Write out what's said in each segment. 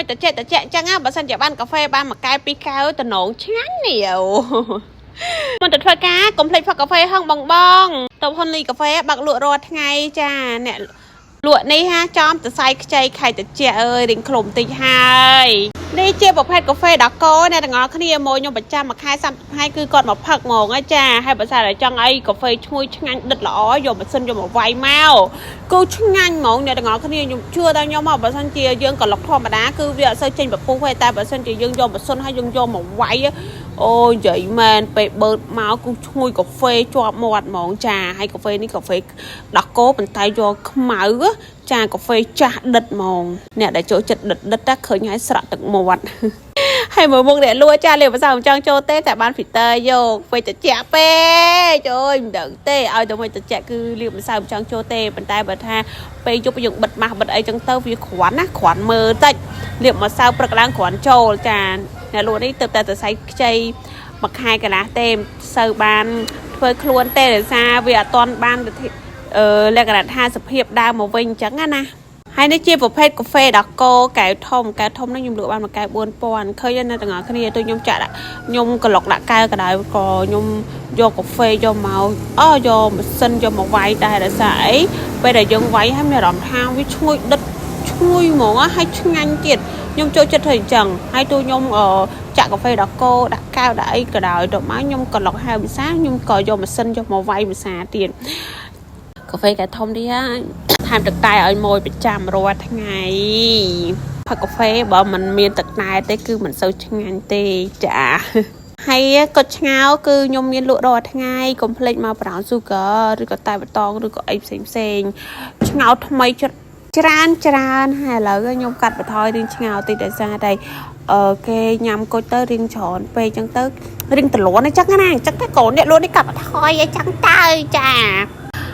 តែចេះចឹងបើសិនជាបានកាហ្វេបានមួយកែវពីរកែវតំណងឆ្ងាញ់នេះមុនទៅធ្វើការកុំភ្លេចផឹកកាហ្វេហឹងបងទៅហ៊ុនលីកាហ្វេបាក់លក់រាល់ថ្ងៃចាអ្នកលក់នេះហាចំសរសៃខ្ចីខៃតិចអើយរៀងខ្លុំតិចហើយនេះជាប្រភេទកាហ្វេដាកូអ្នកទាំងអស់គ្នាមកខ្ញុំប្រចាំមួយខែ30ថ្ងៃគឺគាត់មកផឹកហ្មងចាហើយបើសិនតែចង់អីកាហ្វេឈ្ងុយឆ្ងាញ់ដិតល្អយកម៉ាស៊ីនយកមកវាយមកគឺឆ្ងាញ់ហ្មងអ្នកទាំងអស់គ្នាខ្ញុំជឿដល់ខ្ញុំមកបើសិនជាយើងក្លុកធម្មតាគឺវាអត់សូវចេញពពុះទេតែបើសិនជាយើងយកម៉ាស៊ីនហើយយើងយកមកវាយអូយនិយាយមែនពេលបឺតមកគឺឈ្ងុយកាហ្វេជាប់មាត់ហ្មងចាហើយកាហ្វេនេះកាហ្វេដាកូប៉ុន្តែយកខ្មៅចាកាហ្វេចាស់ដិតហ្មងអ្នកដែលចូលចិត្តដិតឃើញហើយស្រក់ទឹកមាត់ហើយមើលមុខអ្នកលក់ចាលេបភាសាមិនចង់ចូលទេតែបានហ្វីទ័រយកពេកតិចពេកអើយមិនដឹងទេឲ្យតែមួយតិចគឺលេបភាសាមិនចង់ចូលទេប៉ុន្តែបើថាពេលយប់យើងបិទម៉ាស់បិទអីចឹងទៅវាគ្រាន់ណាគ្រាន់មើលតិចលេបមកសៅព្រឹកឡើងគ្រាន់ចូលចាអ្នកលក់នេះទៅតែសរសៃខ្ចីមួយខែកន្លះទេសូវបានធ្វើខ្លួនទេដោយសារវាអត់ទាន់បានលក្ខណៈថាសភាពដើមមកវិញអញ្ចឹងណាហើយនេះជាប្រភេទកាហ្វេដាកូកែវធំនេះខ្ញុំលក់បានមួយកែវ 4000 ឃើញណាទាំងអស់គ្នាទៅខ្ញុំចាក់ខ្ញុំក្លុកដាក់កែវក៏ដោយក៏ខ្ញុំយកកាហ្វេយកមកយកម៉ាស៊ីនយកមកវាយដែរដោយសារអីពេលដែលយើងវាយហើយមានអារម្មណ៍ថាវាឈ្ងុយដិតឈ្ងុយហ្មងហើយឆ្ងាញ់ទៀតខ្ញុំចូលចិត្តធ្វើអញ្ចឹងហើយទូខ្ញុំចាក់កាហ្វេដាកូដាក់កែវដាក់អីក៏ដោយទៅមកខ្ញុំក្លុកហៅភាសាខ្ញុំក៏យកម៉ាស៊ីនយកមកវាយភាសាទៀតកាហ្វេកែវធំនេះថែមទឹកតែឲ្យម៉ួយប្រចាំរាល់ថ្ងៃផឹកកាហ្វេបើមិនមានទឹកតែទេគឺមិនសូវឆ្ងាញ់ទេចាហើយក៏ឆ្ងោគឺខ្ញុំមានលក់រាល់ថ្ងៃកុំភ្លេចមកbrown sugar ឬក៏តែបតងឬក៏អីផ្សេងឆ្ងោថ្មីច្រើនហើយឥឡូវខ្ញុំកាត់បន្ថយរឿងឆ្ងោតិចដោយសារតែគេញ៉ាំគុជទៅរៀងច្រើនពេកអញ្ចឹងទៅរៀងទលាន់អញ្ចឹងណាអញ្ចឹងតែកូនអ្នកលក់នេះកាត់បន្ថយអញ្ចឹងទៅចា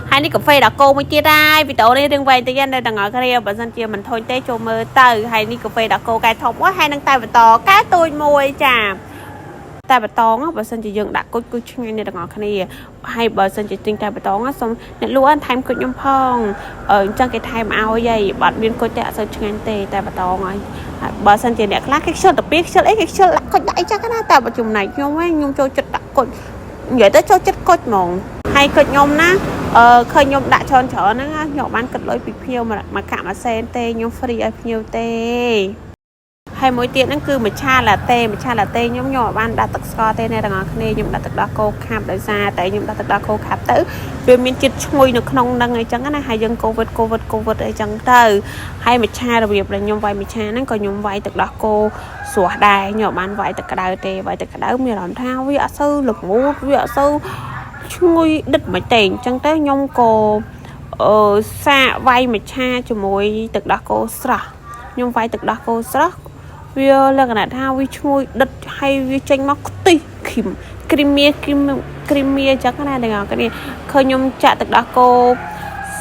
ហើយនេះកាហ្វេដាកូមួយទៀតហើយវីដេអូនេះរឿងវែងតិចដល់ទាំងអស់គ្នាបើសិនជាមិនធុញទេចូលមើលទៅហើយនេះកាហ្វេដាកូកែធំហើយនឹងតែបន្តកែទូចមួយចាតែបតងបើសិនជាយើងដាក់គុជគឺឆ្ងាញ់អ្នកទាំងអស់គ្នាហើយបើសិនជាទិញតែបតងសូមអ្នកលក់ថែមគុជខ្ញុំផងអញ្ចឹងគេថែមឲ្យហីបាត់មានគុជតែអត់សូវឆ្ងាញ់ទេតែបតងហើយបើសិនជាអ្នកខ្លះគេខ្ជិលតាពីខ្ជិលអីគេខ្ជិលដាក់គុជដាក់អីចឹងណាតែបើចំណែកខ្ញុំចូលចិត្តដាក់គុជនិយាយទៅចូលចិត្តគុជហ្មងហើយគុជខ្ញុំណាឃើញខ្ញុំដាក់ច្រើនហ្នឹងខ្ញុំបានគិតលុយពីភ្ញៀវមកកាក់មួយសេនទេខ្ញុំ free ឲ្យភ្ញៀវទេហើយមួយទៀតហ្នឹងគឺមច្ឆាឡាតេខ្ញុំអត់បានដាក់ទឹកស្ករទេអ្នកទាំងអស់គ្នាខ្ញុំដាក់ទឹកដោះគោខាប់ដោយសារតែខ្ញុំដាក់ទឹកដោះគោខាប់ទៅវាមានជាតិឈ្ងុយនៅក្នុងហ្នឹងអីចឹងណាហើយយើងកូវីដអីចឹងទៅហើយមច្ឆារបៀបដែលខ្ញុំវាយមច្ឆាហ្នឹងក៏ខ្ញុំវាយទឹកដោះគោស្រស់ដែរខ្ញុំអត់បានវាយទឹកក្តៅទេវាយទឹកក្តៅមានអារម្មណ៍ថាវាអត់សូវល្ងូតវាអត់សូវឈ្ងុយដិតមិនទេអញ្ចឹងទៅខ្ញុំក៏សាកវាយមច្ឆាជាមួយទឹកដោះគោស្រស់ខ្ញុំវាយទឹកដោះគោស្រស់វាលក្ខណៈថាវាឈ្ងុយដិតហើយវាចេញមកខ្ទិះគ្រីមៀអញ្ចឹងណាទាំងអស់គ្នាឃើញខ្ញុំចាក់ទឹកដោះគោ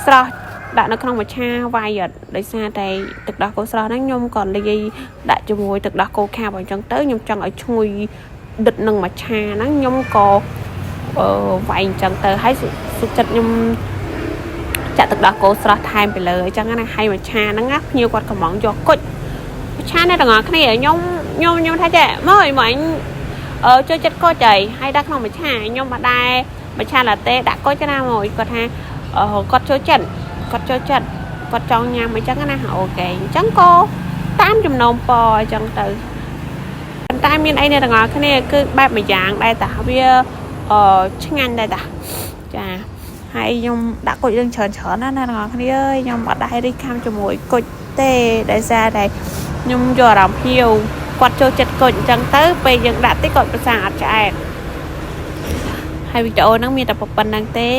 ស្រស់ដាក់នៅក្នុងមច្ឆាវាយដោយសារតែទឹកដោះគោស្រស់ហ្នឹងខ្ញុំក៏លាយដាក់ជាមួយទឹកដោះគោខាប់អញ្ចឹងទៅខ្ញុំចង់ឲ្យឈ្ងុយដិតនឹងមច្ឆាហ្នឹងខ្ញុំក៏វាយអញ្ចឹងទៅហើយសុខចិត្តខ្ញុំចាក់ទឹកដោះគោស្រស់ថែមទៅលើអញ្ចឹងណាហើយមច្ឆាហ្នឹងភ្ញៀវគាត់កំងយកគុជមច្ឆានេះទាំងអស់គ្នាខ្ញុំថាចេះមកអញចូលចិត្តគុជហើយដាក់ក្នុងមច្ឆាខ្ញុំមកដែរមច្ឆាឡាតេដាក់គុជណាមកគាត់ថាគាត់ចូលចិត្តគាត់ចង់ញ៉ាំអញ្ចឹងណាអូខេអញ្ចឹងក៏តាមចំណូមពរអញ្ចឹងទៅប៉ុន្តែមានអីអ្នកទាំងអស់គ្នាគឺបែបមួយយ៉ាងដែរតាវាឆ្ងាញ់ដែរតាចាហើយខ្ញុំដាក់គុជរឿងច្រើនណាអ្នកទាំងអស់គ្នាអើយខ្ញុំអត់ដែររីកខាំជាមួយគុជទេដោយសារតែខ្ញុំយកអារម្មណ៍ភៀវគាត់ចូលចិត្តគុជអញ្ចឹងទៅពេលយើងដាក់តិចគាត់ប្រសាអត់ឆ្អែតហើយវីដេអូហ្នឹងមានតែប៉ុណ្្នឹងទេ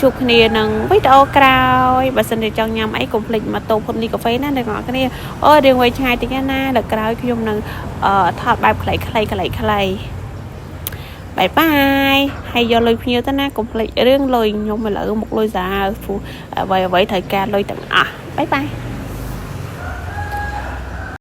ជួបគ្នានឹងវីដេអូក្រោយបើសិនជាចង់ញ៉ាំអីកុំភ្លេចមកតូបហ៊ុនលីកាហ្វេណាអ្នកនរគ្នាអូរៀងវែងឆ្ងាយតិចណាដល់ក្រោយខ្ញុំនឹងថតបែបខ្លីបាយបាយហើយយកលុយភ្ញៀវទៅណាកុំភ្លេចរឿងលុយខ្ញុំឥឡូវមុខលុយសាអ្វីត្រូវការលុយទាំងអស់បាយបាយ